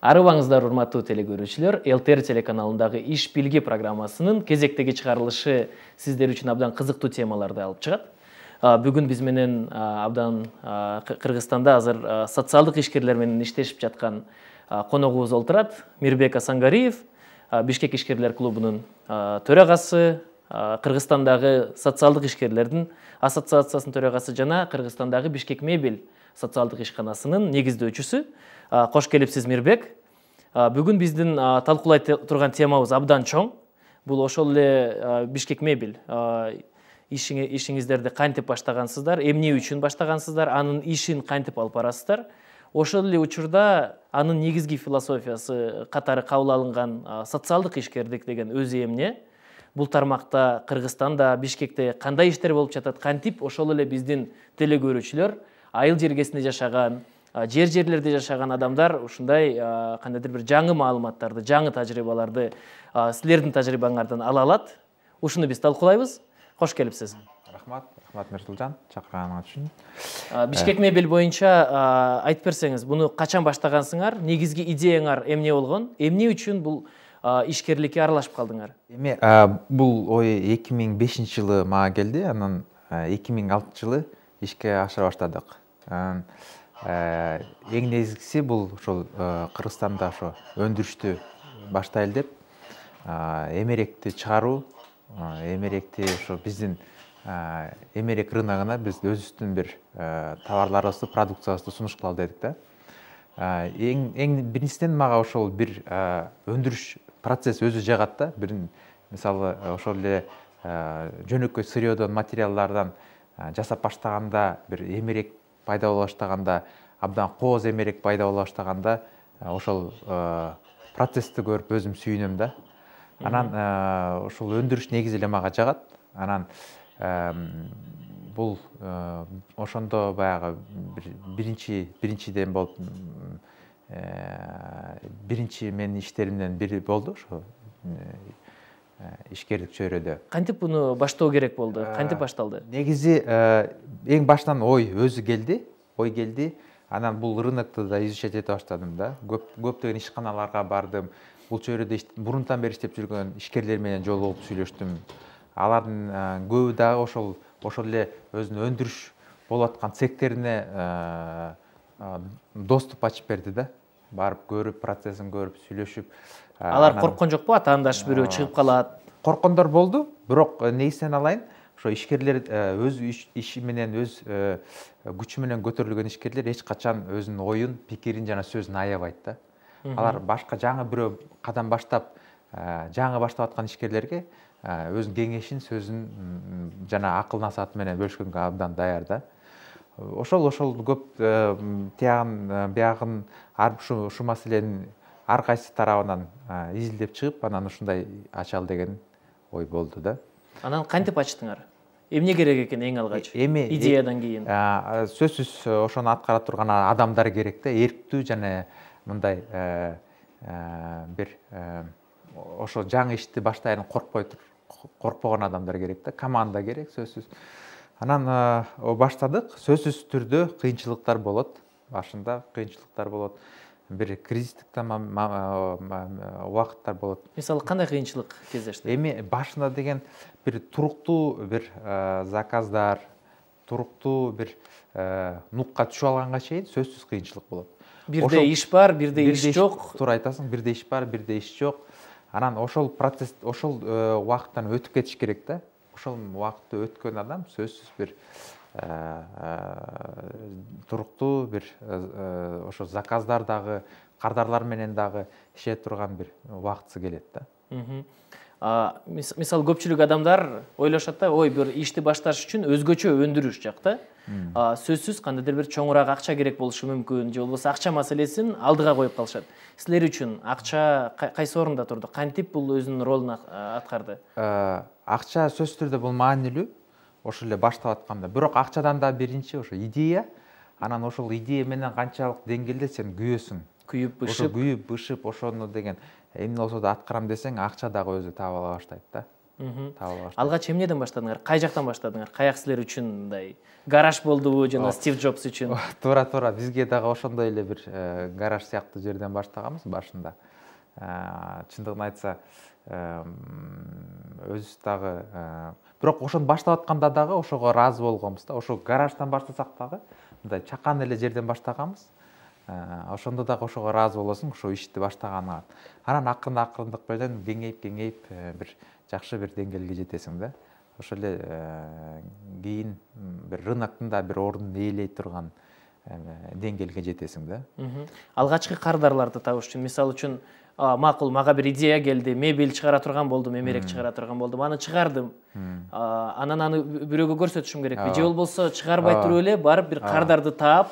Арыбаңыздар, урматтуу телекөрүүчүлөр, ЛТР телеканалындагы Иш Билги программасынын кезектеги чыгарылышы сиздер үчүн абдан кызыктуу темаларды алып чыгат. Бүгүн биз менен абдан Кыргызстанда азыр социалдык ишкерлер менен иштешип жаткан коногубуз олтурат. Мирбек Асангариев, Бишкек ишкерлер клубунун төрагасы, Кыргызстандагы социалдык ишкерлердин ассоциациясынын төрагасы жана Кыргызстандагы Бишкек мебель социалдык ишканасынын негиздөөчүсү. Кош келипсиз, Мирбек. Бүгүн биздин талкуулай турган темабыз абдан чоң. Бул ошол эле Бишкек мебель ишиңиздерди кантип баштагансыздар, эмне үчүн баштагансыздар, анын ишин кантип алып барасыздар. Ошол эле учурда анын негизги философиясы катары кабыл алынган социалдык ишкердик деген өзү эмне? Бул тармакта Кыргызстанда, Бишкекте кандай иштер болуп жатат? Кантип ошол эле биздин телекөрүүчүлөр, айыл жергесинде жашаган, жерлерде жашаган адамдар ушундай кандайдыр бир жаңы маалыматтарды, жаңы тажрыйбаларды силердин тажрыйбаңардан ала алат. Ушуну биз талкуулайбыз. Кош келипсиз. Рахмат Мирсулжан, чакырганыңыз үчүн. Бишкек мебель боюнча айтып берсеңиз, буну качан баштагансыңар? Негизги идеяңар эмне болгон? Эмне үчүн бул ишкерликке аралашып калдыңар? Эми бул ой 2005-жылы мага келди, анан 2006-жылы ишке ашыра баштадык. Эң негизгиси бул ошол Кыргызстанда ошо өндүрүштү баштайлы деп, эмеректи чыгаруу, эмеректи ошо биздин эмерек рыногуна биз өзүбүздүн бир товарларыбызды, продукциябызды сунуш кылалы дедик да. Эң биринчиден мага ошол бир өндүрүш процесс өзү жагат да. Бир мисалы ошол эле жөнөкөй сырьёдон, материалдардан жасап баштаганда, бир эмерек пайда боло баштаганда, абдан кооз эмерек пайда боло баштаганда, ошол процессти көрүп өзүм сүйүнөм да. Анан ошол өндүрүш негизи эле мага жагат. Анан бул ошондо баягы биринчиден болуп биринчи менин иштеримден бири болду ошо ишкерлик чөйрөдө. Кантип буну баштоо керек болду? Кантип башталды? Негизи эң баштан ой өзү келди. Ой келди. Анан бул рынокту да изучать эте баштадым да. Көптөгөн ишканаларга бардым. Бул чөйрөдө мурунтан бери иштеп жүргөн ишкерлер менен жолугуп сүйлөштүм. Алардын көбү дагы ошол эле өзүнүн өндүрүш болуп аткан цехтерине доступ ачып берди да. Барып көрүп, процессин көрүп, сүйлөшүп. Алар корккон жокпу? Атаандаш бирөө чыгып калат. Коркондор болду, бирок негизинен алайын, ошо ишкерлер өз иши менен, өз күчү менен көтөрүлгөн ишкерлер эч качан өзүнүн оюн, пикирин жана сөзүн аябайт да. Алар башка жаңы бирөө кадам баштап, жаңы баштап аткан ишкерлерге өзүнүн кеңешин, сөзүн жана акыл насааты менен бөлүшкөнгө абдан даяр да. Ошол көп тиягын, биягын ушу маселенин ар кайсы тарабынан изилдеп чыгып, анан ушундай ачалы деген ой болду да. Анан кантип ачтыңар? Эмне керек экен эң алгач? Идеядан кийин. Сөзсүз ошону аткара турган адамдар керек да, эрктүү жана мындай бир ошо жаңы ишти баштайын коркпогон адамдар керек да, команда керек сөзсүз. Анан баштадык, сөзсүз түрдө кыйынчылыктар болот, башында кыйынчылыктар болот. Бир кризистик убакыттар болот. Мисалы кандай кыйынчылык кездешти? Эми башында деген бир туруктуу бир заказдар, туруктуу бир нукка түшүп алганга чейин сөзсүз кыйынчылык болот. Бирде иш бар, бирде иш жок. Туура айтасың, бирде иш бар, бирде иш жок. Анан ошол процесс, ошол убакыттан өтүп кетиш керек да. Ошол убакытты өткөн адам сөзсүз бир туруктуу бир ошо заказдар дагы, кардарлар менен дагы ише турган бир убактысы келет да. Мисалы көпчүлүк адамдар ойлошот да, ой, бир ишти башташ үчүн өзгөчө өндүрүш жакта сөзсүз кандайдыр бир чоңураак акча керек болушу мүмкүн, же болбосо акча маселесин алдыга коюп калышат. Силер үчүн акча кайсы орунда турду? Кантип бул өзүнүн ролун аткарды? Акча сөзсүз түрдө бул маанилүү. Ошол эле баштап атканда. Бирок акчадан да биринчи ошо идея, анан ошол идея менен канчалык деңгээлде сен күйөсүң. Күйүп-бышып, ошону деген эмне болсо да аткарам десең, акча дагы өзү таап ала баштайт да. таба баштадым. Алгач эмнеден баштадыңар? Кай жактан баштадыңар? Каяк силер үчүн мындай гараж болдубу жана Стив Джобс үчүн? Туура бизге дагы ошондой эле бир гараж сыяктуу жерден баштаганбыз башында. Чындыгын айтса, өзүбүз дагы бирок ошону баштап атканда дагы ошого ыраазы болгонбуз да. Ошо гараждан баштасак дагы мындай чакан эле жерден баштаганбыз. Ошондо дагы ошого ыраазы болосуң, ошо ишти баштаганыңа. Анан акырындык менен кеңейип бир жакшы бир деңгээлге жетесиң да. Ошо эле кийин бир рыноктун да бир ордун ээлей турган деңгээлге жетесиң да. Алгачкы кардарларды табыш үчүн, мисалы үчүн, макул, мага бир идея келди, мебель чыгара турган болдум, эмерек чыгара турган болдум, аны чыгардым. Анан аны бирөөгө көрсөтүшүм керекпи? Же болбосо чыгарбай туруп эле барып бир кардарды таап,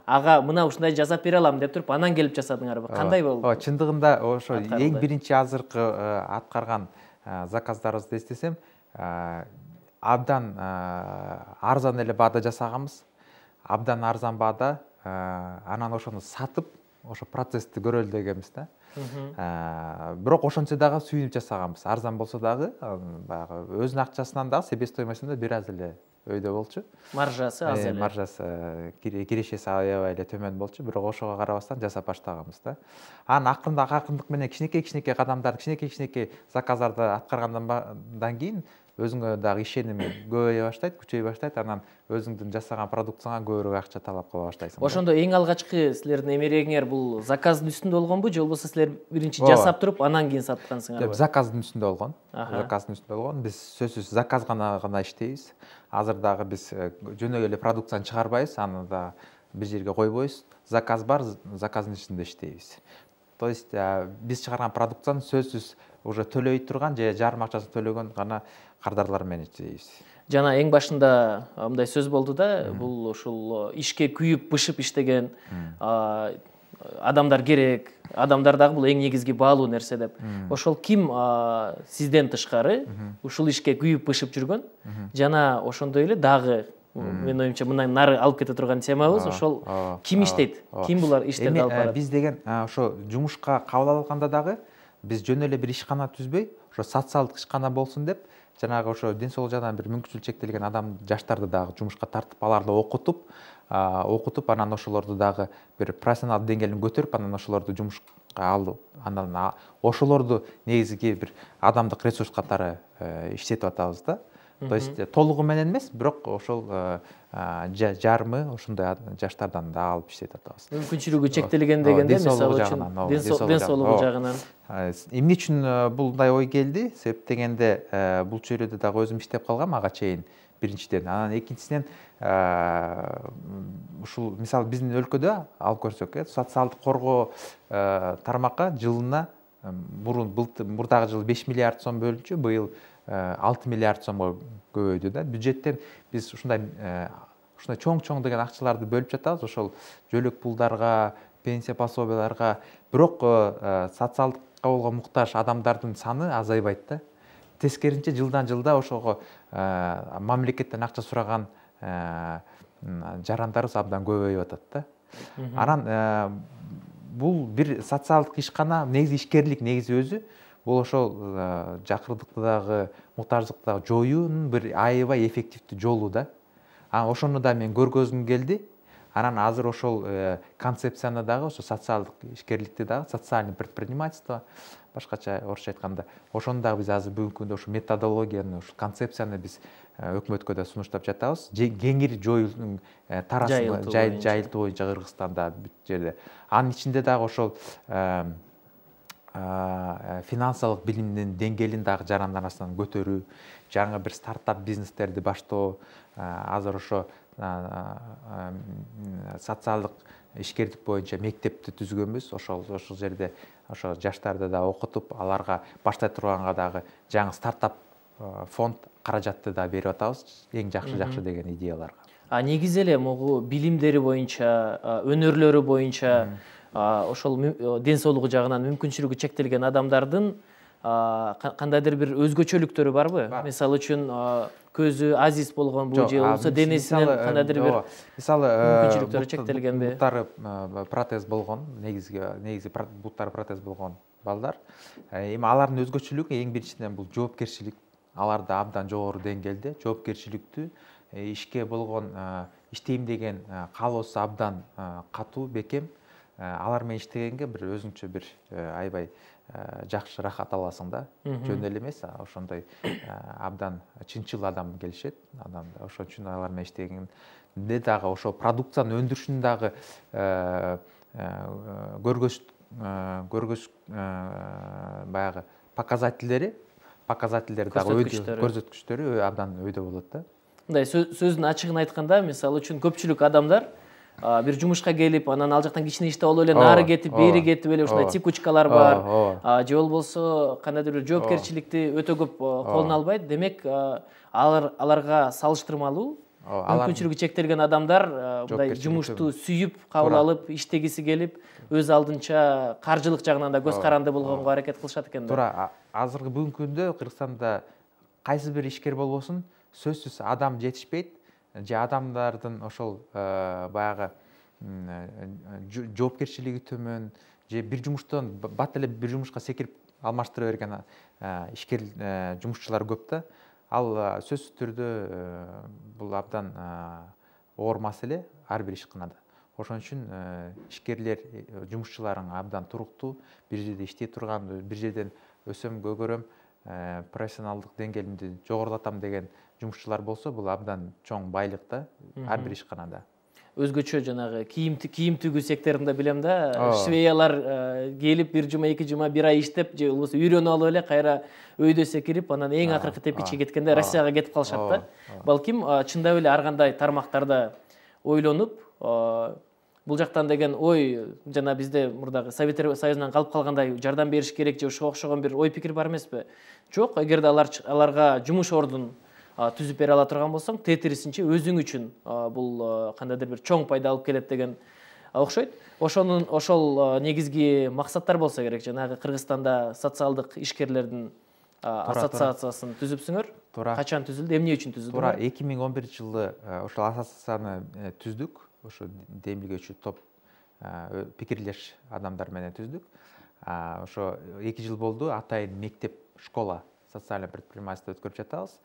ага мына ушундай жасап бере алам деп туруп, анан келип жасадыңарбы? Кандай болду? Чындыгында ошо эң биринчи азыркы аткарган заказдарыбызды эстесем, абдан арзан эле баада жасаганбыз. Абдан арзан баада, анан ошону сатып, ошо процессти көрөлү дегенбиз да. Бирок ошончо дагы сүйүнүп жасаганбыз. Арзан болсо дагы, баягы өзүнүн акчасынан дагы себестоимостунда бир аз эле өйдө болчу. Маржасы аз эле. Маржасы, кирешеси аябай эле төмөн болчу, бирок ошого карабастан жасап баштаганбыз да. Анан акырындык менен кичинекей кадамдар, кичинекей заказдарды аткаргандан кийин өзүңө дагы ишеним көбөйө баштайт, күчөйө баштайт, анан өзүңдүн жасаган продукцияңа көбүрөөк акча талап кыла баштайсың. Ошондо эң алгачкы силердин эмерегиңер бул заказдын үстүндө болгонбу, же болбосо силер биринчи жасап туруп, анан кийин саткансыңарбы? Заказдын үстүндө болгон. Заказдын үстүндө болгон. Биз сөзсүз заказ гана иштейбиз. Азыр дагы биз жөнөкөй эле продукцияны чыгарбайбыз, аны да бир жерге койбойбуз. Заказ бар, заказдын үстүндө иштейбиз. То есть биз чыгарган продукцияны сөзсүз уже төлөй турган же жарым акчасын төлөгөн гана кардарлар менен иштейбиз. Жана эң башында мындай сөз болду да, бул ушул ишке күйүп, бышып иштеген адамдар керек. Адамдар дагы бул эң негизги баалуу нерсе деп. Ошол ким сизден тышкары ушул ишке күйүп, бышып жүргөн? Жана ошондой эле дагы менин оюмча мындан нары алып кете турган темабыз ошол ким иштейт? Ким булар иштерди алып барат? Биз деген ошо жумушка кабыл алганда дагы биз жөн эле бир ишкана түзбөй, ошо социалдык ишкана болсун деп, жанагы ошо ден соолугу жагынан бир мүмкүнчүлүгү чектелген жаштарды дагы жумушка тартып, аларды окутуп, анан ошолорду дагы бир профессионалдык деңгээлин көтөрүп, анан ошолорду жумушка алып, анан ошолорду негизги бир адамдык ресурс катары иштетип атабыз да. То есть толугу менен эмес, бирок ошол жарымы ошондой жаштардан да алып иштетип атабыз. Мүмкүнчүлүгү чектелген дегенде, мисалы үчүн ден соолугу жагынан. Эмне үчүн мындай ой келди? Себеп дегенде бул чөйрөдө дагы өзүм иштеп калгам ага чейин биринчиден. Анан экинчисинен ушул мисалы биздин өлкөдө алып көрсөк, социалдык коргоо тармакка жылына мурдагы жылы 5 миллиард сом бөлүнчү, быйыл 6 миллиард сомго көбөйдү да. Бюджеттен биз ушундай чоң деген акчаларды бөлүп жатабыз, ошол жөлөк пулдарга, пенсия пособияларга. Бирок социалдыкка болгон муктаж адамдардын саны азайбайт да. Тескеринче жылдан жылда ошого мамлекеттен акча сураган жарандарыбыз абдан көбөйүп атат да. Анан бул бир социалдык ишкана, негизи ишкерлик негизи өзү бул ошол жакырдыкты дагы, муктаждыкты дагы жоюунун бир аябай эффективдүү жолу да. Ошону да мен көргөзгүм келди. Анан азыр ошол концепцияны дагы, ошо социалдык ишкерликти дагы, социальный предпринимательство, башкача орусча айтканда, ошону дагы биз азыр бүгүнкү күндө ошо методологияны, ошо концепцияны биз өкмөткө да сунуштап жатабыз. Кеңири жоюлуун тарасын жайылтуу боюнча Кыргызстанда бүт жерде. Анын ичинде дагы ошол финансылык билимдин деңгээлин дагы жарандар арасынан көтөрүү, жаңы бир стартап бизнестерди баштоо, азыр ошо социалдык ишкерлик боюнча мектепти түзгөнбүз. Ошол жерде ошо жаштарды да окутуп, аларга баштай турганга дагы жаңы стартап фонд каражатты да берип атабыз, эң жакшы деген идеяларга. Негизи эле могу билимдери боюнча, өнөрлөрү боюнча, ошол ден соолугу жагынан мүмкүнчүлүгү чектелген адамдардын кандайдыр бир өзгөчөлүктөрү барбы? Мисалы үчүн көзү азиз болгонбу, же болбосо денесинен кандайдыр бир мүмкүнчүлүктөрү чектелгенби? Буттары протез болгон, негизи буттары протез болгон балдар. Эми алардын өзгөчөлүгү эң биринчиден бул жоопкерчилик. алар да абдан жогору деңгээлде жоопкерчиликтүү, ишке болгон иштейм деген каалоосу абдан катуу, бекем. Алар менен иштегенге бир өзүңчө бир аябай жакшы рахат аласың да. Жөн эле эмес, ошондой абдан чынчыл адам келишет. Ошон үчүн алар менен иштегенде дагы ошо продукциянын өндүрүшүнүн дагы баягы показательдери дагы көрсөткүчтөрү абдан өйдө болот да. Мындай сөздүн ачыгын айтканда, мисалы үчүн көпчүлүк адамдар бир жумушка келип, анан ал жактан кичине иште болуп эле нары кетип, бери кетип эле ушундай текучкалар бар. Же болбосо кандайдыр бир жоопкерчиликти өтө көп колуна албайт. Демек, аларга салыштырмалуу мүмкүнчүлүгү чектелген адамдар мындай жумушту сүйүп, кабыл алып, иштегиси келип, өз алдынча каржылык жагынан да көз каранды болгонго аракет кылышат экен да. Туура, азыркы бүгүнкү күндө Кыргызстанда кайсы бир ишкер болбосун, сөзсүз адам жетишпейт. Же адамдардын ошол баягы жоопкерчилиги төмөн, же бир жумуштан бат эле бир жумушка секирип алмаштыра берген ишкер жумушчулар көп да. Ал сөзсүз түрдө бул абдан оор маселе ар бир ишканада. Ошон үчүн ишкерлер, жумушчуларың абдан туруктуу, бир жерде иштей турган, бир жерден өсөм, көгөрөм, профессионалдык деңгээлимди жогорулатам деген жумушчулар болсо, бул абдан чоң байлык да, ар бир ишканада. Өзгөчө жанагы кийим тигүү секторунда билем да, швеялар келип бир жума, эки жума, бир ай иштеп, же болбосо үйрөнүп алып эле кайра өйдө секирип, анан эң акыркы тепкичке кеткенде Россияга кетип калышат да. Балким чындап эле ар кандай тармактарда ойлонуп, бул жактан деген ой, жана бизде мурдагы Советтер Союзунан калып калгандай жардам бериш керек же ошого окшогон бир ой пикир бар эмеспи? Жок, эгерде аларга жумуш ордун түзүп бере ала турган болсоң, тетирисинче өзүң үчүн бул кандайдыр бир чоң пайда алып келет деген окшойт. Ошол негизги максаттар болсо керек. Жанагы Кыргызстанда социалдык ишкерлердин ассоциациясын түзүпсүңөр. Качан түзүлдү, эмне үчүн түзүлдү? Туура, 2011-жылы ошол ассоциацияны түздүк. Ошо демилгечү топ пикирлеш адамдар менен түздүк. Ошо 2 жыл болду, атайын мектеп, школа, социальный предпринимательство өткөрүп жатабыз.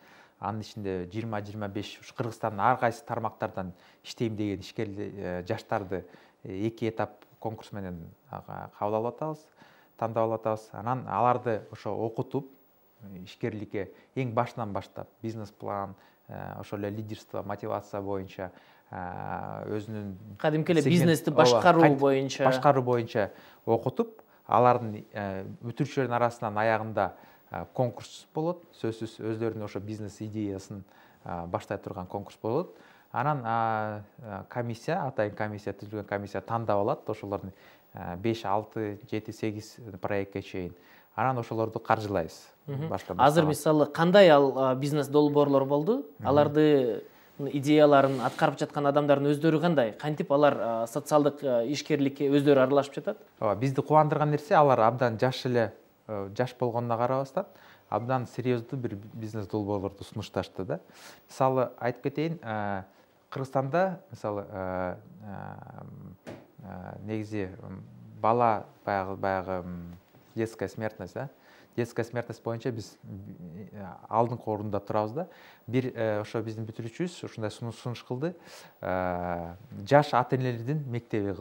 Анын ичинде 20-25 Кыргызстандын ар кайсы тармактардан иштейм деген ишкерлер жаштарды 2 этап конкурс менен кабыл алып атабыз, тандап алып атабыз. Анан аларды ошо окутуп, ишкерликке эң башынан баштап, бизнес-план, ошол эле лидерство, мотивация боюнча, өзүнүн кадимки эле бизнести башкаруу боюнча окутуп, алардын бүтүрүүчүлөрдүн арасынан аягында конкурс болот. Сөзсүз өздөрүнүн ошо бизнес идеясын баштай турган конкурс болот. Анан комиссия, атайын комиссия түзүлгөн комиссия тандап алат ошолордун 5, 6, 7, 8 проектке чейин. Анан ошолорду каржылайбыз. Азыр мисалы кандай ал бизнес долбоорлор болду? Аларды идеяларын аткарып жаткан адамдардын өздөрү кандай? Кантип алар социалдык ишкерликке өздөрү аралашып жатат? Бизди кубандырган нерсе, алар абдан жаш болгонуна карабастан, абдан серьездүү бир бизнес долбоорлорду сунушташты да. Мисалы айтып кетейин, Кыргызстанда мисалы негизи бала баягы детская смертность, детская смертность боюнча биз алдыңкы орунда турабыз да. Бир ошо биздин бүтүрүүчүбүз ушундай сунуш кылды. Жаш ата-энелердин мектеби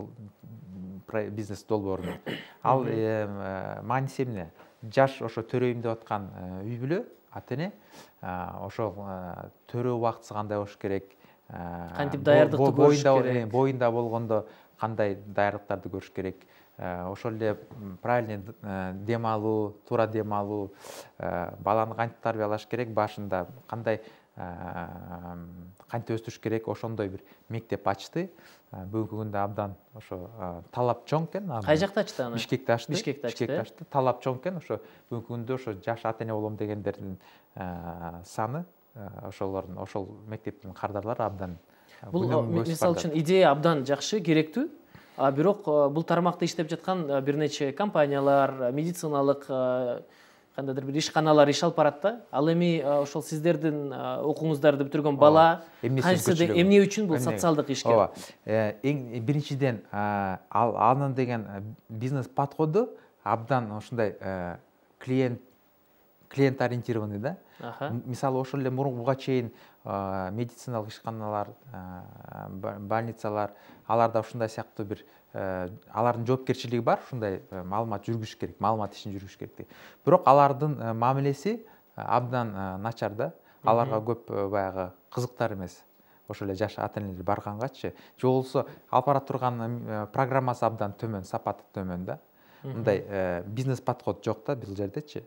бизнес долбоору. Ал мааниси эмне? Жаш ошо төрөйм деп аткан үй бүлө, ата-эне, ошол төрөө убактысы кандай болуш керек? Кантип даярдыкты көрүш керек? Боюнда болгондо кандай даярдыктарды көрүш керек? Ошол эле правильный дем алуу, туура дем алуу, баланы кантип тарбиялаш керек, башында кантип өстүрүш керек, ошондой бир мектеп ачты. Бүгүнкү күндө абдан ошо талап чоң экен. Кай жакта ачты аны? Бишкекте ачты. Талап чоң экен. Ошо бүгүнкү күндө ошо жаш ата-эне болом дегендердин саны, ошол мектептин кардарлары абдан. Бул мисалы үчүн идея абдан жакшы, керектүү. Бирок бул тармакта иштеп жаткан бир нече компаниялар, медициналык кандайдыр бир ишканалар иш алып барат да. Ал эми ошол сиздердин окууңуздарды бүтүргөн бала эмне үчүн бул социалдык ишке? Эң биринчиден анын деген бизнес подходу абдан ушундай клиент ориентированный да. Мисалы ошол эле буга чейин медициналык ишканалар, больницалар, аларда ушундай сыяктуу бир алардын жоопкерчилиги бар, ушундай маалымат жүргүш керек, маалымат ишин жүргүш керек. Бирок алардын мамилеси абдан начар да. Аларга көп баягы кызыктар эмес. Ошол эле жаш ата-энелер баргангачы, же болбосо алып бара турган программасы абдан төмөн, сапаты төмөн да. Мындай бизнес подход жок да бул жердечи.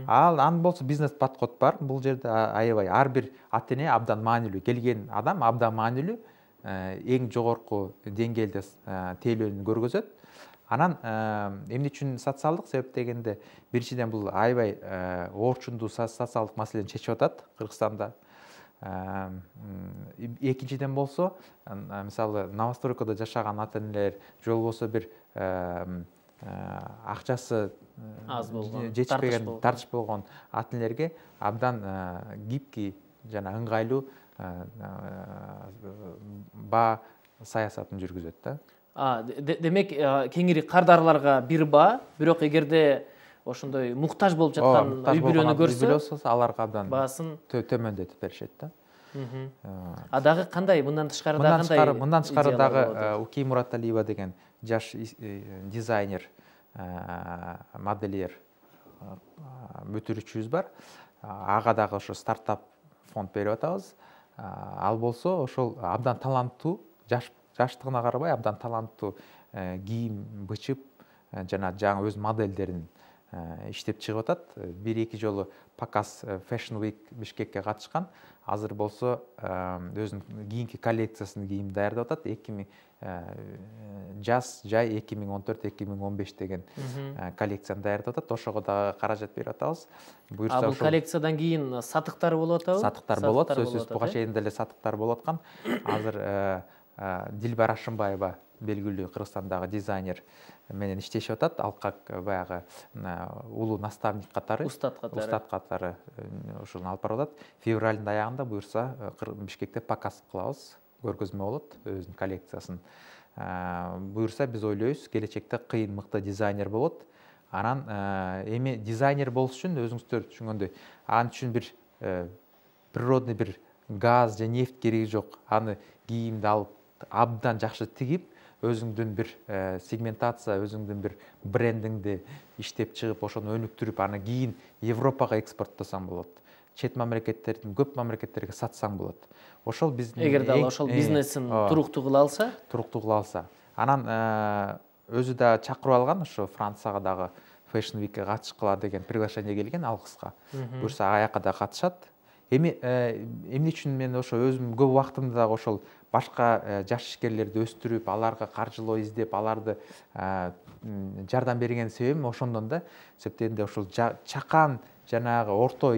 Анын болсо бизнес подход бар. Бул жерде аябай ар бир ата-эне абдан маанилүү, келген адам абдан маанилүү, эң жогорку деңгээлде тейлөөнү көргөзөт. Анан эмне үчүн социалдык себеп дегенде, биринчиден бул аябай орчундуу социалдык маселени чечип атат Кыргызстанда. Экинчиден болсо, мисалы Новостройкада жашаган ата-энелер, же болбосо бир акчасы аз болгон, жетишпеген, тартыш болгон ата-энелерге абдан гибкий жана ыңгайлуу баа саясатын жүргүзөт да. Демек кеңири кардарларга бир баа, бирок эгерде ошондой муктаж болуп жаткан үй-бүлөнү көрсө, аларга абдан баасын төмөндөтүп беришет да. Дагы кандай, мындан тышкары кандай? Мындан тышкары дагы Уки Мураталиева деген жаш дизайнер, модельер бүтүрүүчүбүз бар. Ага дагы ошо стартап фонд берип атабыз. Ал болсо ошол абдан таланттуу, жаштыгына карабай абдан таланттуу кийим бычып жана жаңы өз модельдерин иштеп чыгып атат. Бир-эки жолу показ Fashion Week Бишкекке катышкан. Азыр болсо өзүнүн кийинки коллекциясын кийим даярдап атат. Жаз жай 2014-2015 деген коллекцияны даярдап атат. Ошого дагы каражат берип атабыз. Буюрса бул коллекциядан кийин сатыктар болуп атабы? Сатыктар болот, сөзсүз буга чейин деле сатыктар болуп аткан. Азыр Дилбар Ашымбаева белгилүү Кыргызстандагы дизайнер менен иштешип атат. Ал как баягы улуу наставник катары, устат катары ушуну алып барып атат. Февралдын аягында буюрса Бишкекте показ кылабыз, көргөзмө болот өзүнүн коллекциясын. Буюрса биз ойлойбуз, келечекте кыйын мыкты дизайнер болот. Анан эми дизайнер болуш үчүн өзүңүздөр түшүнгөндөй, анын үчүн бир природный бир газ же нефть кереги жок. Аны кийимди алып абдан жакшы тигип, өзүңдүн бир сегментация, өзүңдүн бир брендиңди иштеп чыгып, ошону өнүктүрүп, аны кийин Европага экспорттосоң болот. Чет мамлекеттердин көп мамлекеттерге сатсаң болот. Ошол биздин эгерде ал ошол бизнесин туруктуу кыла алса, анан өзү да чакырып алган, ошо Францияга дагы Fashion Week'ке катышкыла деген приглашение келген, ал кызга. Буюрса аяка да катышат. Эмне үчүн мен ошо өзүм көп убактымды дагы ошол башка жаш ишкерлерди өстүрүп, аларга каржылоо издеп, аларды жардам берген себебим ошондон да. Себептен ошол чакан жанагы орто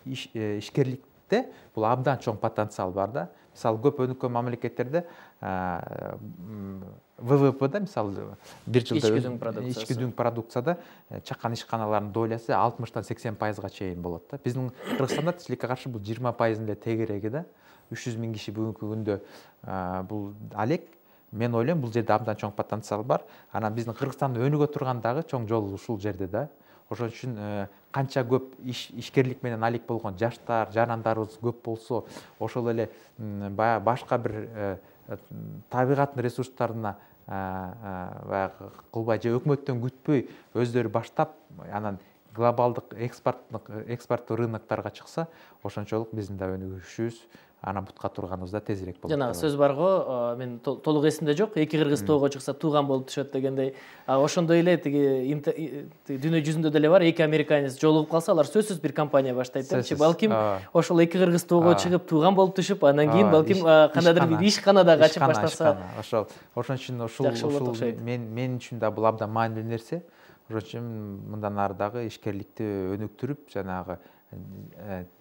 ишкерликте бул абдан чоң потенциал бар да. Мисалы көп өнүккөн мамлекеттерде ВВП-да, мисалы бир жылда ички дүң продукцияда чакан ишканалардын долясы 60-80%-га чейин болот да. Биздин Кыргызстанда тизиликке каршы бул 20% эле тегереги да. 300 000 киши бүгүнкү күндө бул алек. Мен ойлойм, бул жерде абдан чоң потенциал бар. Анан биздин Кыргызстанда өнүгө турган дагы чоң жол ушул жерде да. Ошон үчүн канча көп ишкерлик менен алек болгон жаштар, жарандарыбыз көп болсо, ошол эле башка бир табигаттын ресурстарына баягы кылбай же өкмөттөн күтпөй өздөрү баштап, анан глобалдык экспорттуу рыноктарга чыкса, ошончолук биздин да өнүгүшүбүз, анан бутка турганыбыз да тезирээк болот. Жана сөз бар го, мен толук эсимде жок, эки кыргыз тоого чыкса тууган болуп түшөт дегендей. Ошондой эле тиги дүйнө жүзүндө деле бар, эки американец жолугуп калса, алар сөзсүз бир компания баштайт депчи. Балким ошол эки кыргыз тоого чыгып тууган болуп түшүп, анан кийин балким кандайдыр бир ишканада ачып баштаса. Ошон үчүн ушул мен үчүн да бул абдан маанилүү нерсе. Ошон үчүн мындан ары дагы ишкерликти өнүктүрүп, жанагы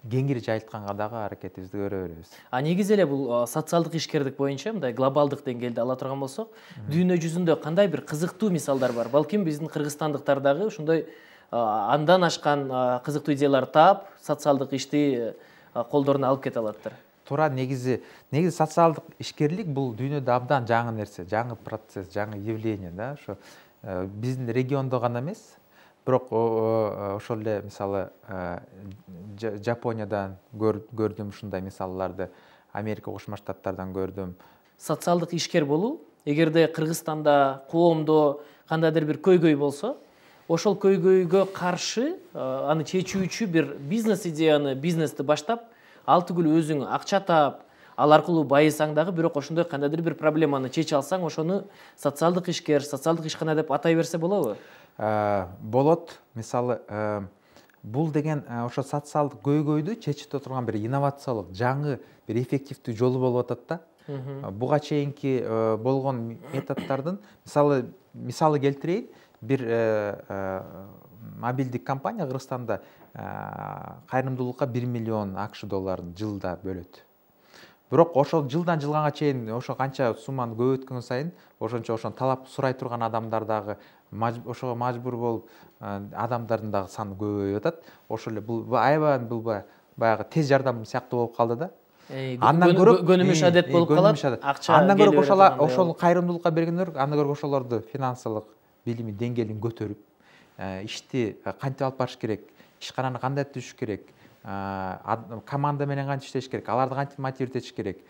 кеңири жайылтканга дагы аракетибизди көрө беребиз. Негизи эле бул социалдык ишкердик боюнча мындай глобалдык деңгээлде ала турган болсок, дүйнө жүзүндө кандай бир кызыктуу мисалдар бар? Балким биздин кыргызстандыктар дагы ушундай андан ашкан кызыктуу идеялар таап, социалдык ишти колдоруна алып кете алаттыр. Туура, негизи социалдык ишкерлик бул дүйнөдө абдан жаңы нерсе, жаңы процесс, жаңы явление да. Ошо биздин региондо гана эмес, бирок ошол эле мисалы Жапониядан көрдүм ушундай мисалларды, Америка Кошмо Штаттардан көрдүм. Социалдык ишкер болуу, эгерде Кыргызстанда, коомдо кандайдыр бир көйгөй болсо, ошол көйгөйгө каршы аны чечүүчү бир бизнес идеяны, бизнести баштап, ал түгүл өзүң акча таап, ал аркылуу байысаң дагы, бирок ошондой кандайдыр бир проблеманы чече алсаң, ошону социалдык ишкер, социалдык ишкана деп атай берсе болобу? Болот. Мисалы, бул деген ошо социалдык көйгөйдү чечип турган бир инновациялык, жаңы бир эффективдүү жолу болуп атат да. Буга чейинки болгон методдордун мисалы келтирейин. Бир мобилдик компания Кыргызстанда кайрымдуулукка 1 миллион ақш долларын жылда бөлөт. Бирок ошол жылдан жылганга чейин ошо канча сумманы көбөйткөн сайын ошончо талап сурай турган адамдар дагы ошого мажбур болуп адамдардын дагы саны көбөйүп атат. Ошол эле бул аябай баягы тез жардам сыяктуу болуп калды да. Андан көрө көнүмүш адет болуп калат. Андан көрө ошол кайрымдуулукка бергендер, андан көрө ошолорду финансылык билими деңгээлин көтөрүп, ишти кантип алып барыш керек, ишкананы кандай түзүш керек, команда менен кантип иштеш керек, аларды кантип мотивировать этиш керек,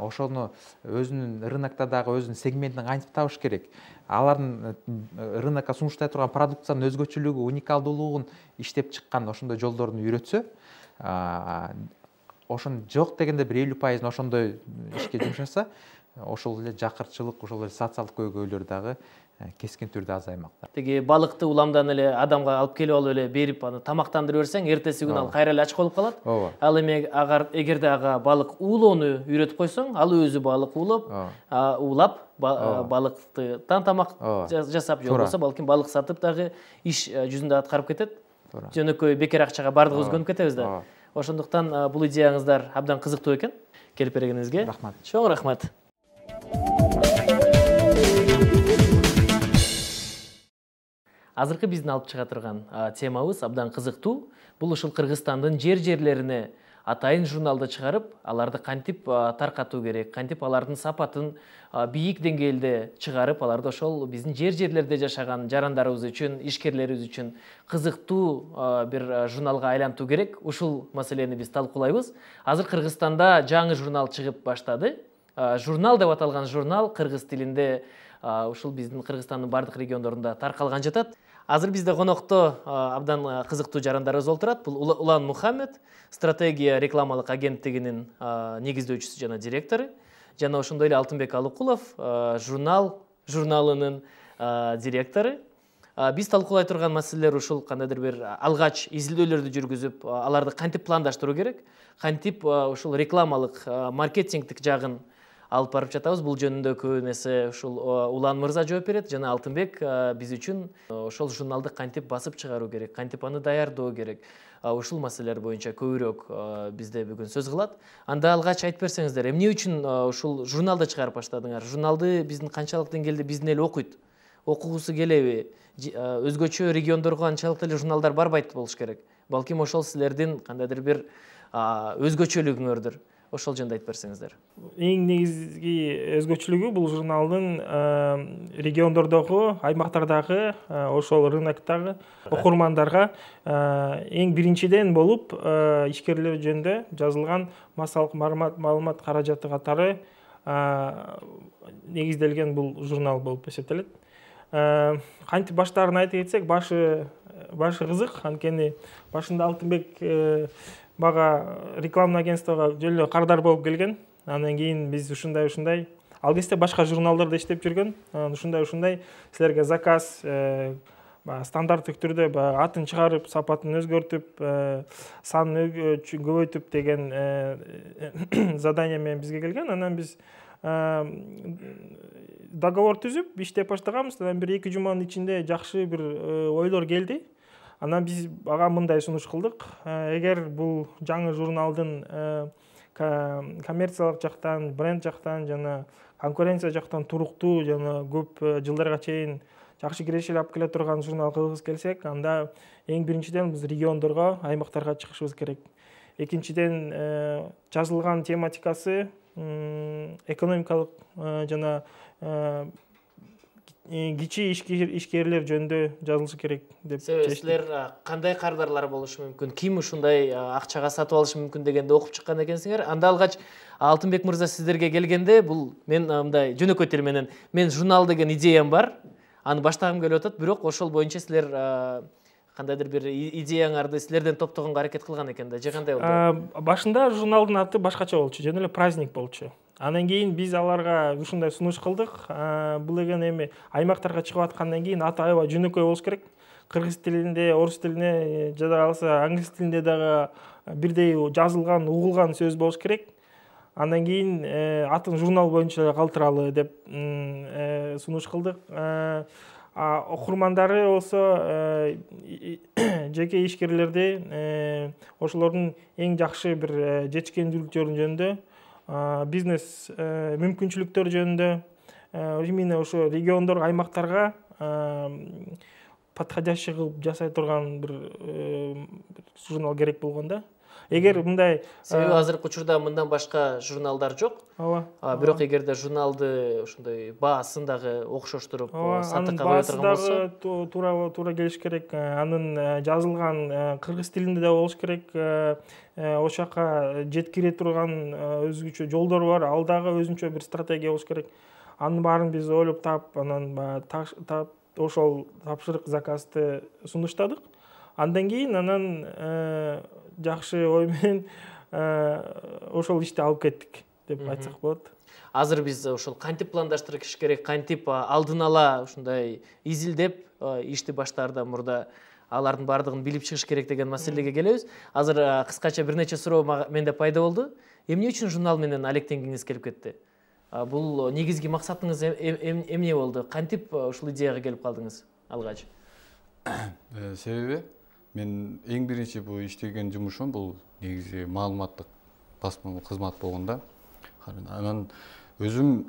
ошону өзүнүн рынокто дагы өзүнүн сегментин кантип табыш керек, алардын рынокко сунуштай турган продукциянын өзгөчөлүгү, уникалдуулугун иштеп чыккан ошондой жолдорун үйрөтсө, ошон жок дегенде бир 50% ошондой ишке жумшаса, ошол эле жакырчылык, ошол эле социалдык көйгөйлөр дагы кескин түрдө азаймак. Тиги балыкты уламдан эле адамга алып келип алып эле берип, аны тамактандырып берсең, эртеси күнү ал кайра эле ач болуп калат. Ал эми эгерде ага балык уулоону үйрөтүп койсоң, ал өзү балык уулап, балыктан тамак жасап, же болбосо балким балык сатып дагы иш жүзүндө аткарып кетет. Жөнөкөй бекер акчага бардыгыбыз көнүп кетебиз да. Ошондуктан бул идеяңыздар абдан кызыктуу экен. Келип бергениңизге рахмат. Чоң рахмат. Азыркы биздин алып чыга турган темабыз абдан кызыктуу. Бул ушул Кыргызстандын жерлерине атайын журналды чыгарып, аларды кантип таркатуу керек, кантип алардын сапатын бийик деңгээлде чыгарып, аларды ошол биздин жерлерде жашаган жарандарыбыз үчүн, ишкерлерибиз үчүн кызыктуу бир журналга айлантуу керек. Ушул маселени биз талкуулайбыз. Азыр Кыргызстанда жаңы журнал чыгып баштады. Журнал деп аталган журнал кыргыз тилинде ушул биздин Кыргызстандын бардык региондорунда таркалган жатат. Азыр бизде конокто абдан кызыктуу жарандарыбыз олтурат. Бул Улан Мухаммед, стратегия рекламалык агенттигинин негиздөөчүсү жана директору, жана ошондой эле Алтынбек Алыкулов, журналынын директору. Биз талкуулай турган маселелер ушул кандайдыр бир алгач изилдөөлөрдү жүргүзүп, аларды кантип пландаштыруу керек, кантип ушул рекламалык, маркетингдик жагын алып барып жатабыз. Бул жөнүндө көп нерсе ушул Улан мырза жооп берет, жана Алтынбек биз үчүн ошол журналды кантип басып чыгаруу керек, кантип аны даярдоо керек, ушул маселелер боюнча көбүрөөк бизде бүгүн сөз кылат. Анда алгач айтып берсеңиздер, эмне үчүн ушул журналды чыгарып баштадыңар? Журналды биздин канчалык деңгээлде биздин эл окуйт, окугусу келеби? Өзгөчө региондорго анчалык деле журналдар барбайт болуш керек. Балким ошол силердин кандайдыр бир өзгөчөлүгүңөрдүр. Ошол жөнүндө айтып берсеңиздер. Эң негизги өзгөчөлүгү бул журналдын региондордогу, аймактардагы, ошол рыноктогу окурмандарга эң биринчиден болуп ишкерлер жөнүндө жазылган массалык маалымат каражаты катары негизделген бул журнал болуп эсептелет. Кантип баштаарын айтып кетсек, башы кызык, анткени башында Алтынбек бага рекламный агентствого жөлө кардар болуп келген. Андан кийин биз ушундай ал кезде башка журналдарда иштеп жүргөн. Ушундай силерге заказ стандарттык түрдө атын чыгарып, сапатын өзгөртүп, санын көбөйтүп деген задание менен бизге келген. Анан биз договор түзүп иштеп баштаганбыз. Анан бир 2 жуманын ичинде жакшы бир ойлор келди. Анан биз ага мындай сунуш кылдык. Эгер бул жаңы журналдын коммерциялык жактан, бренд жактан жана конкуренция жактан туруктуу жана көп жылдарга чейин жакшы кирешелик алып келе турган журнал кылгыбыз келсек, анда эң биринчиден биз региондорго, аймактарга чыгышыбыз керек. Экинчиден жазылган тематикасы экономикалык жана кичи ишкерлер жөнүндө жазылышы керек деп чечтик. Силер кандай кардарлар болушу мүмкүн, ким ушундай акчага сатып алышы мүмкүн дегенди окуп чыккан экенсиңер. Анда алгач Алтынбек мырза сиздерге келгенде бул мен мындай жөнөкөй тил менен мен журнал деген идеям бар, аны баштагым келип атат, бирок ошол боюнча силер кандайдыр бир идеяңарды силерден топтогонго аракет кылган экен да, же кандай болду? Башында журналдын аты башкача болчу, жөн эле праздник болчу. Андан кийин биз аларга ушундай сунуш кылдык. Бул деген эми аймактарга чыгып аткандан кийин аты аябай жөнөкөй болуш керек. Кыргыз тилинде, орус тилине, жада калса англис тилинде дагы бирдей жазылган, угулган сөз болуш керек. Андан кийин атын журнал боюнча калтыралы деп сунуш кылдык. Окурмандары болсо жеке ишкерлерди ошолордун эң жакшы бир жетишкендүүлүктөрү жөнүндө, бизнес мүмкүнчүлүктөр жөнүндө, именно ошо региондор, аймактарга подходящий кылып жасай турган бир журнал керек болгон да. Эгер мындай себеби азыркы учурда мындан башка журналдар жок. Ооба. Бирок эгерде журналды ошондой баасын дагы окшоштуруп сатыкка кое турган болсо, туура келиш керек. Анын жазылган кыргыз тилинде да болуш керек. Ошол жака жеткире турган өзгөчө жолдор бар. Ал дагы өзүнчө бир стратегия болуш керек. Анын баарын биз ойлоп таап, анан ошол тапшырык заказды сунуштадык. Андан кийин жакшы ой менен ошол ишти алып кеттик деп айтсак болот. Азыр биз ошол кантип пландаштырыш керек, кантип алдын ала ушундай изилдеп ишти баштаардан мурда алардын баардыгын билип чыгыш керек деген маселеге келебиз. Азыр кыскача бир нече суроо менде пайда болду. Эмне үчүн журнал менен алектенгиңиз келип кетти? Бул негизги максатыңыз эмне болду? Кантип ушул идеяга келип калдыңыз алгач? Себеби мен эң биринчи бул иштеген жумушум бул негизи маалыматтык басма кызмат болгонда. Анан өзүм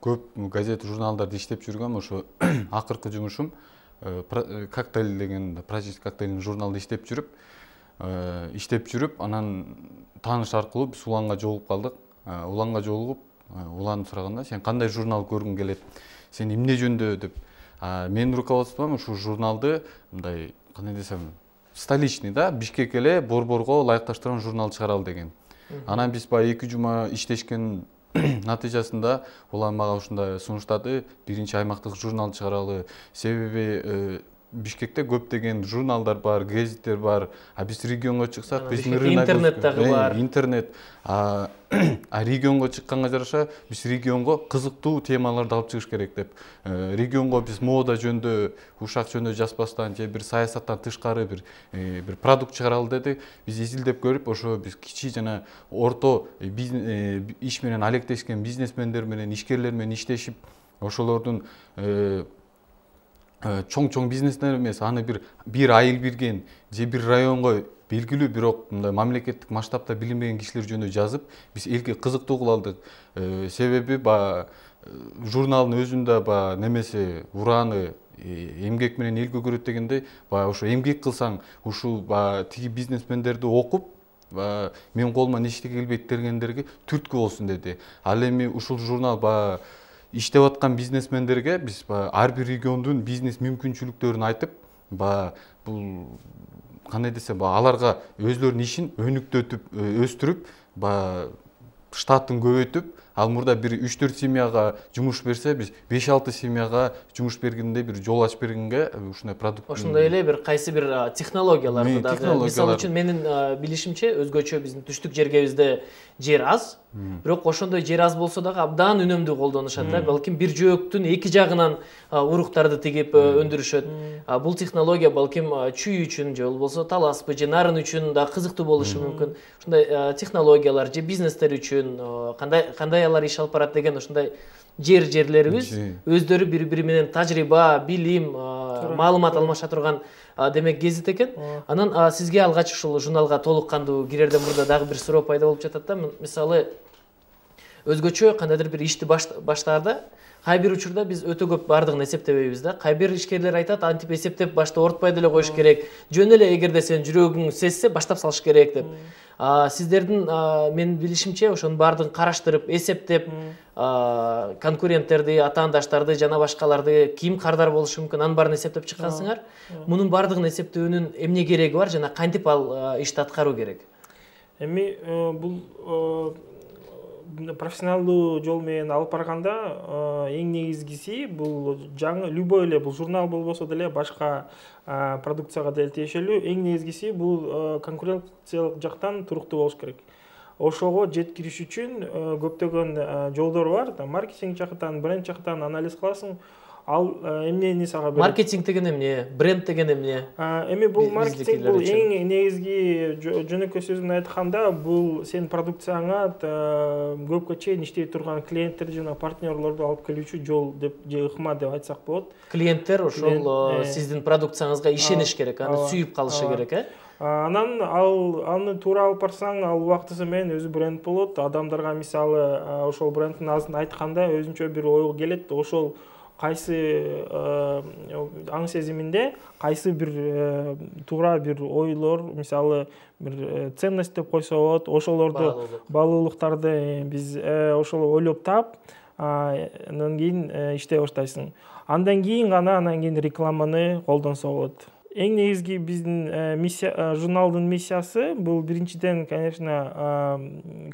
көп газет, журналдарды иштеп жүргөм. Ошо акыркы жумушум коктейль деген, прожект коктейлдин журналды иштеп жүрүп, анан тааныш аркылуу биз Уланга жолугуп калдык. Уланга жолугуп, Улан сураганда, сен кандай журнал көргүң келет? Сен эмне жөнүндө деп. Менин руководством ушу журналды мындай, кандай десем, столичный да, Бишкек эле борборго ылайыкташтырган журнал чыгаралы деген. Анан биз баягы 2 жума иштешкен натыйжасында Улан мага ушундай сунуштады, биринчи аймактык журнал чыгаралы. Себеби Бишкекте көптөгөн журналдар бар, гезиттер бар. Биз регионго чыксак, биздин рынок интернет дагы бар. Интернет. Регионго чыкканга жараша биз регионго кызыктуу темаларды алып чыгыш керек деп. Регионго биз мода жөнүндө, ушак жөнүндө жазбастан же бир саясаттан тышкары бир продукт чыгаралы дедик. Биз изилдеп көрүп, ошо биз кичи жана орто иш менен алектешкен бизнесмендер менен, ишкерлер менен иштешип, ошолордун чоң бизнестер эмес, аны бир айыл бирген же бир районго белгилүү бирок мындай мамлекеттик масштабта билинбеген кишилер жөнүндө жазып, биз элге кызыктуу кыла алдык. Себеби журналдын өзүндө немесе ураны эмгек менен эл көгөрөт дегенде, ошо эмгек кылсаң, ушул тиги бизнесмендерди окуп, мен колуман эчтеке келбейт дегендерге түрткү болсун деди. Ал эми ушул журнал иштеп аткан бизнесмендерге биз ар бир региондун бизнес мүмкүнчүлүктөрүн айтып, бул кандай десем, аларга өзлөрүнүн ишин өнүктөтүп, өстүрүп, штатын көбөйтүп, ал мурда бир 3-4 семьяга жумуш берсе, биз 5-6 семьяга жумуш бергенде бир жол ачып бергенге ушундай продукт. Ошондой эле бир кайсы бир технологияларды дагы, мисалы үчүн менин билишимче, өзгөчө биздин түштүк жергебизде жер аз, бирок ошондой жер аз болсо дагы абдан үнөмдүү колдонушат да. Балким бир жөөктүн эки жагынан уруктарды тигип өндүрүшөт. Бул технология балким чүй үчүн же болбосо таласпы же нарын үчүн да кызыктуу болушу мүмкүн. Ушундай технологиялар же бизнестер үчүн кандай алар иш алып барат деген ушундай жерлерибиз өздөрү бири-бири менен тажрыйба, билим, маалымат алмаша турган демек гезит экен. Анан сизге алгач ушул журналга толук кандуу кирерден мурда дагы бир суроо пайда болуп жатат да. Мисалы, өзгөчө кандайдыр бир ишти баштаарда кай бир учурда биз өтө көп бардыгын эсептебейбиз да. Кай бир ишкерлер айтат, антип эсептеп башта ортпай деле коюш керек. Жөн эле эгерде сен жүрөгүң сезсе, баштап салыш керек деп. Сиздердин мен билишимче ошонун баардыгын караштырып, эсептеп, конкуренттерди, атаандаштарды жана башкаларды ким кардар болушу мүмкүн, анын баарын эсептеп чыккансыңар. Мунун баардыгын эсептөөнүн эмне кереги бар жана кантип ал ишти аткаруу керек? Эми бул профессионалдуу жол менен алып барганда эң негизгиси бул жаңы любой эле бул журнал болбосо деле башка продукцияга деле тиешелүү эң негизгиси бул конкуренциялык жактан туруктуу болуш керек. Ошого жеткириш үчүн көптөгөн жолдор бар. Маркетинг жактан, бренд жактан анализ кыласың. Ал эмнени сага берет? Маркетинг деген эмне? Бренд деген эмне? Эми бул маркетинг бул эң негизги жөнөкөй сөз менен айтканда бул сенин продукцияңа көпкө чейин иштей турган клиенттер жана партнерлорду алып келүүчү жол деп же ыкма деп айтсак болот. Клиенттер ошол сиздин продукцияңызга ишениш керек, аны сүйүп калышы керек, Анан аны туура алып барсаң, ал убактысы менен өзү бренд болот. Адамдарга мисалы ошол брендтин азын айтканда өзүнчө бир ой келет. Ошол кайсы аң сезиминде кайсы бир туура бир ойлор, мисалы бир ценность деп койсо болот, ошолорду баалуулуктарды биз ошол ойлоп таап, андан кийин иштей баштайсың. Андан кийин рекламаны колдонсо болот. Эң негизги биздин журналдын миссиясы бул биринчиден, конечно,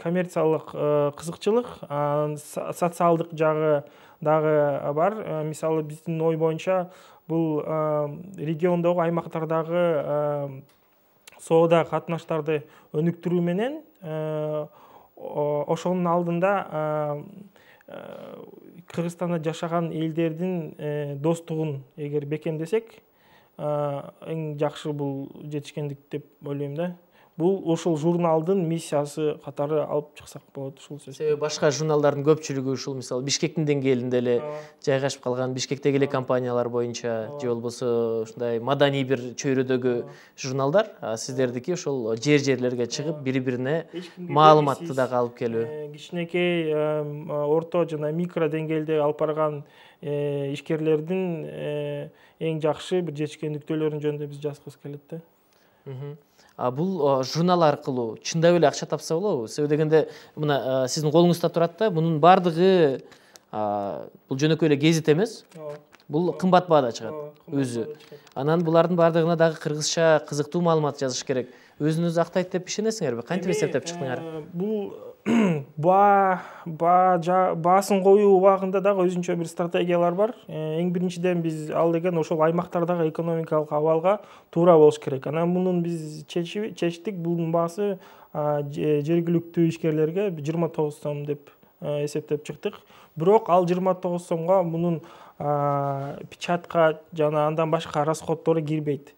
коммерциялык кызыкчылык, социалдык жагы дагы бар. Мисалы биздин ой боюнча бул региондогу, аймактардагы соода катнаштарды өнүктүрүү менен ошонун алдында Кыргызстанда жашаган элдердин достугун эгер бекемдесек, эң жакшы бул жетишкендик деп ойлойм да. Бул ошол журналдын миссиясы катары алып чыксак болот ушул сөз. Себеби башка журналдардын көпчүлүгү ушул мисалы Бишкектин деңгээлинде эле жайгашып калган, Бишкектеги эле компаниялар боюнча же болбосо ушундай маданий бир чөйрөдөгү журналдар, сиздердики ошол жерлерге чыгып, бири-бирине маалыматты дагы алып келүү. Кичинекей, орто жана микро деңгээлде алып барган ишкерлердин эң жакшы бир жетишкендиктүүлөрүнүн жөнүндө биз жазгыбыз келет да. Бул журнал аркылуу чындап эле акча тапса болобу? Себеби дегенде мына сиздин колуңузда турат да, мунун баардыгы бул жөнөкөй эле гезит эмес. Бул кымбат баада чыгат өзү. Анан булардын баардыгына дагы кыргызча кызыктуу маалымат жазыш керек. Өзүнүз актайт деп ишенесиңерби? Кантип эсептеп чыктыңар? Бул баасын коюу убагында дагы өзүнчө бир стратегиялар бар. Эң биринчиден биз ал деген ошол аймактардагы экономикалык абалга туура болуш керек. Анан мунун биз чечтик. Бунун баасы жергиликтүү ишкерлерге 29 сом деп эсептеп чыктык. Бирок ал 29 сомго мунун печатка жана андан башка расходтору кирбейт.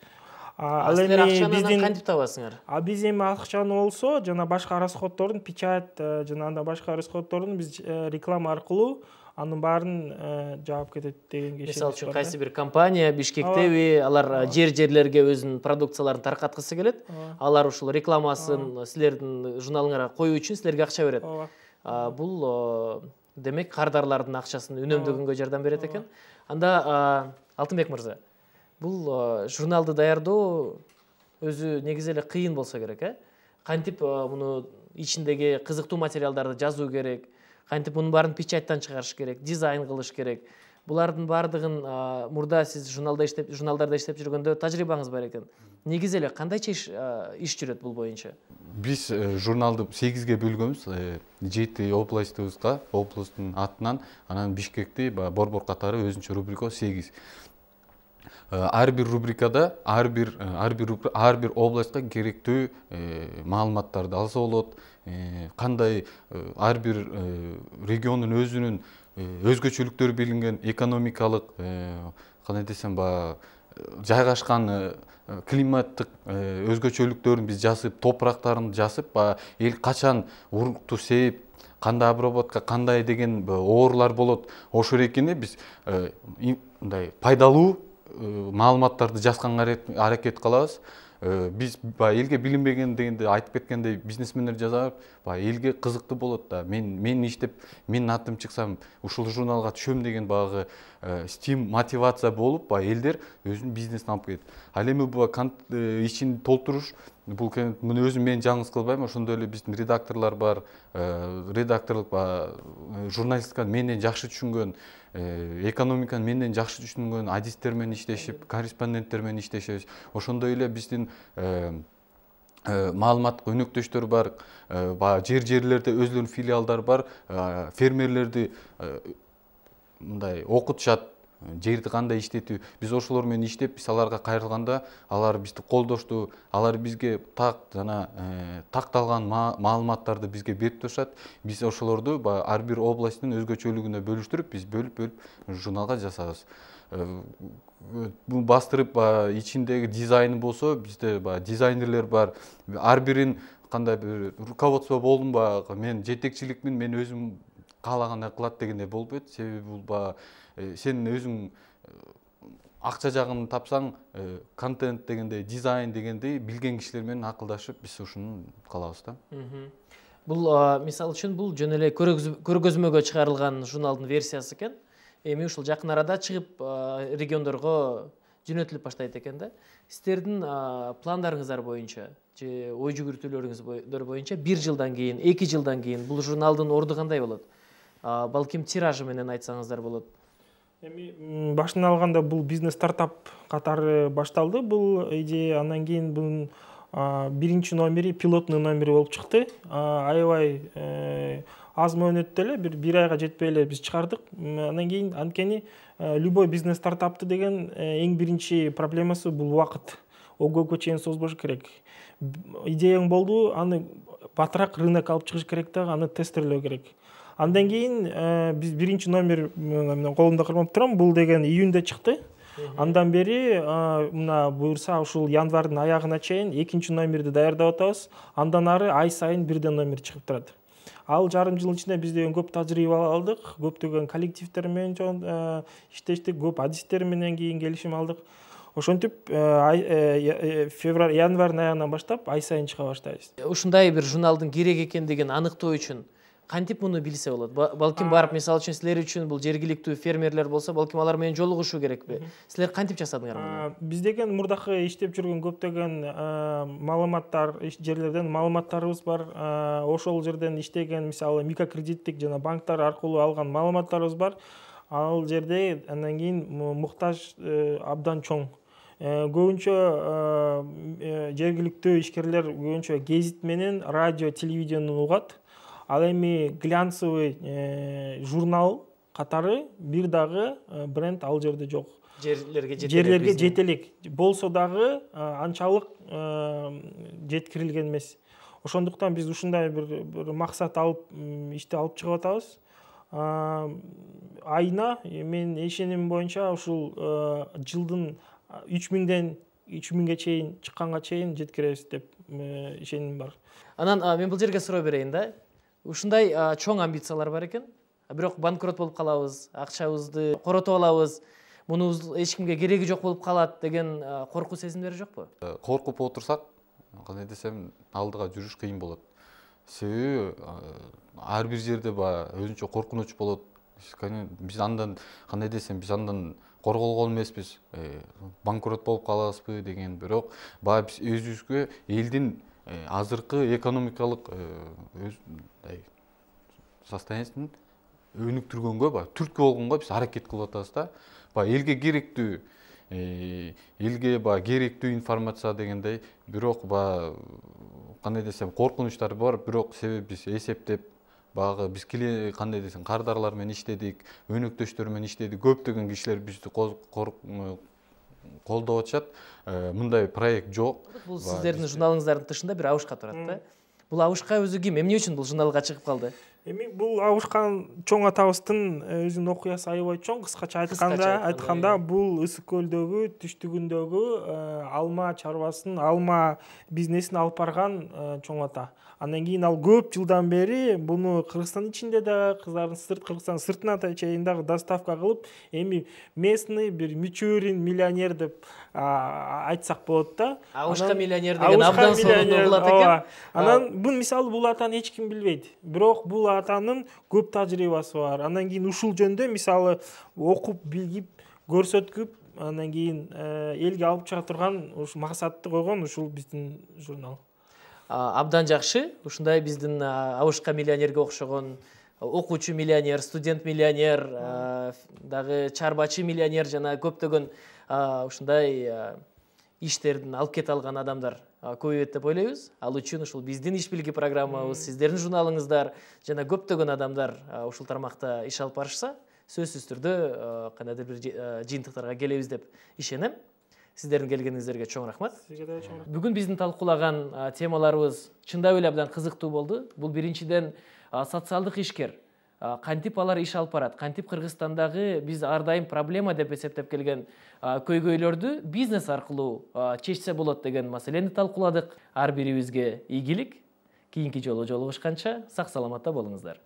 Силер акчаны кантип табасыңар? Биз эми акчаны болсо, жана башка расходтордун, печать жана андан башка расходтордун биз реклама аркылуу анын баарын жаап кетет дегенге ишенем. Мисалы үчүн кайсы бир компания Бишкектеби, алар жерлерге өзүнүн продукцияларын таркаткысы келет. Алар ушул рекламасын силердин журналыңарга коюу үчүн силерге акча берет. Бул демек кардарлардын акчасын үнөмдөгөнгө жардам берет экен. Анда Алтынбек мырза, бул журналды даярдоо өзү негизи эле кыйын болсо керек, Кантип муну ичиндеги кызыктуу материалдарды жазуу керек, кантип мунун баарын печаттан чыгарыш керек, дизайн кылыш керек. Булардын баардыгын мурда сиз журналдарда иштеп жүргөндө тажрыйбаңыз бар экен. Негизи эле кандайча иш жүрөт бул боюнча? Биз журналды 8ге бөлгөнбүз. 7 областыбызга, областтын атынан, анан Бишкекти борбор катары өзүнчө рубрика 8. Ар бир рубрикада ар бир областка керектүү маалыматтарды алса болот. Кандай ар бир региондун өзүнүн өзгөчөлүктөрү белгиленген экономикалык, кандай десем, жайгашкан климаттык өзгөчөлүктөрүн биз жазып, топурактарын жазып, эл качан урукту сээп, кандай обработка, кандай деген оорулар болот, ошол экени биз мындай пайдалуу маалыматтарды жазганга аракет кылабыз. Биз элге билинбеген дегенде айтып кеткендей бизнесмендер жазабы, элге кызыктуу болот да. Мен иштеп, менин атым чыксам, ушул журналга түшөм деген багы мотивация болуп, элдер өзүнүн бизнесин алып кетет. Ал эми ичин толтуруш бул муну өзүм мен жаңыз кылбайм, ошондой эле биздин редакторлор бар, редакторлук журналистиканы менден жакшы түшүнгөн, экономиканы менден жакшы түшүнгөн адистер менен иштешип, корреспонденттер менен иштешебиз. Ошондой эле биздин маалыматтык өнөктөштөр бар, жерлерде өзлөрүнүн филиалдары бар, фермерлерди мындай окутушат, жерди кандай иштетүү. Биз ошолор менен иштеп, биз аларга кайрылганда, алар бизди колдошту, алар бизге такталган маалыматтарды бизге берип турушат. Биз ошолорду ар бир областтын өзгөчөлүгүнө бөлүштүрүп, биз бөлүп журналга жасабыз. Бул бастырып ичиндеги дизайны болсо, бизде дизайнерлер бар. Ар бирин кандай бир руководство болдум мен жетекчиликмин, мен өзүм каалагандай кылат дегенде болбойт. Себеби бул сен өзүң акча жагын тапсаң, контент дегендей, дизайн дегендей билген кишилер менен акылдашып, биз ушуну калабыз да. Бул мисалы үчүн бул жөн эле көргөзмөгө чыгарылган журналдын версиясы экен. Эми ушул жакын арада чыгып региондорго жөнөтүлүп баштайт экен да. Сиздердин пландарыңыздар боюнча же ой жүгүртүүлөрүңүздөр боюнча 1 жылдан кийин, 2 жылдан кийин бул журналдын орду кандай болот? Балким тиражы менен айтсаңыздар болот. Эми башынан алганда бул бизнес стартап катары башталды бул идея. Андан кийин бунун биринчи номери, пилотный номери болуп чыкты. Аябай аз мөөнөттө эле, бир айга жетпей эле биз чыгардык. Андан кийин анткени любой бизнес стартапты деген эң биринчи проблемасы бул убакыт. Ол көпкө чейин созбош керек. Идеяң болду, аны батыраак рынок алып чыгыш керек да, аны тестерлөө керек. Андан кийин биз биринчи номер колумда кармап турам, бул деген июньда чыкты. Андан бери мына буюрса ушул январдын аягына чейин экинчи номерди даярдап атабыз. Андан ары ай сайын бирден номер чыгып турат. Ал жарым жыл ичинде биз деген көп тажрыйба алдык, көптөгөн коллективдер менен иштештик, көп адистер менен кийин келишим алдык. Ошентип февраль, январь аягынан баштап ай сайын чыга баштайбыз. Ушундай бир журналдын керек экендигин аныктоо үчүн кантип муну билсе болот? Балким барып, мисалы үчүн силер үчүн бул жергиликтүү фермерлер болсо, балким алар менен жолугушуу керекпи? Силер кантип жасадыңар муну? Биз деген мурдакы иштеп жүргөн көптөгөн маалыматтар, жерлерден маалыматтарыбыз бар. Ошол жерден иштеген, мисалы микрокредиттик жана банктар аркылуу алган маалыматтарыбыз бар. Ал жерде андан кийин муктаж абдан чоң. Көбүнчө жергиликтүү ишкерлер көбүнчө гезит менен радио, телевидениени угат. Ал эми глянцевый журнал катары бир дагы бренд ал жерде жок. Жерлерге жете элек. Болсо дагы анчалык жеткирилген эмес. Ошондуктан биз ушундай бир максат алып ишти алып чыгып атабыз. Айына мен ишеним боюнча ушул жылдын 3000ге чейин чыкканга чейин жеткиребиз деп ишеним бар. Анан мен бул жерге суроо берейин да. Ушундай чоң амбициялар бар экен. Бирок банкрот болуп калабыз, акчабызды коротуп алабыз, мунубуз эч кимге кереги жок болуп калат деген коркуу сезимдери жокпу? Коркуп отурсак, кандай десем, алдыга жүрүш кыйын болот. Себеби ар бир жерде өзүнчө коркунуч болот. Биз андан кандай десем, биз андан корголгон эмеспиз. Банкрот болуп калабызбы деген, бирок биз өзүбүзгө элдин азыркы экономикалык состояниясын өнүктүргөнгө, түрткү болгонго биз аракет кылып атабыз да. Элге керектүү, информация дегендей, бирок кандай десем, коркунучтар бар, бирок себеби биз эсептеп, биз кандай десем, кардарлар менен иштедик, өнөктөштөр менен иштедик, көптөгөн кишилер бизди колдоп атышат. Мындай проект жок. Бул сиздердин журналыңыздардын тышында бир абышка турат да. Бул абышка өзү ким? Эмне үчүн бул журналга чыгып калды? Эми бул абышкан чоң атабыздын өзүнүн окуясы аябай чоң. Кыскача айтканда, бул Ысык көлдөгү, түштүгүндөгү алма чарбасын, алма бизнесин алып барган чоң ата. Андан кийин ал көп жылдан бери буну Кыргызстан ичинде да, Кыргызстан сыртына чейин дагы доставка кылып, эми местный бир Мичурин миллионер деп айтсак болот да. Абышка миллионер деген абдан сонун болот экен. Анан бул мисалы бул атаны эч ким билбейт. Бирок бул атанын көп тажрыйбасы бар. Андан кийин ушул жөндө мисалы окуп, билгип, көрсөткүп андан кийин элге алып чыга турган ушу максатты койгон ушул биздин журнал. Абдан жакшы. Ушундай биздин Абышка миллионерге окшогон окуучу миллионер, студент миллионер, дагы чарбачы миллионер жана көптөгөн ушундай иштердин алып кете алган адамдар көбөйөт деп ойлойбуз. Ал үчүн ушул биздин иш билги программабыз, сиздердин журналыңыздар жана көптөгөн адамдар ушул тармакта иш алып барышса, сөзсүз түрдө кандайдыр бир жыйынтыктарга келебиз деп ишенем. Сиздердин келгениңиздерге чоң рахмат. Сизге да чоң рахмат. Бүгүн биздин талкуулаган темаларыбыз чындап эле абдан кызыктуу болду. Бул биринчиден социалдык ишкер, кантип алар иш алып барат, кантип Кыргызстандагы биз ар дайым проблема деп эсептеп келген көйгөйлөрдү бизнес аркылуу чечсе болот деген маселени талкууладык. Ар бирибизге ийгилик. Кийинки жолу жолугушканча сак саламатта болуңуздар.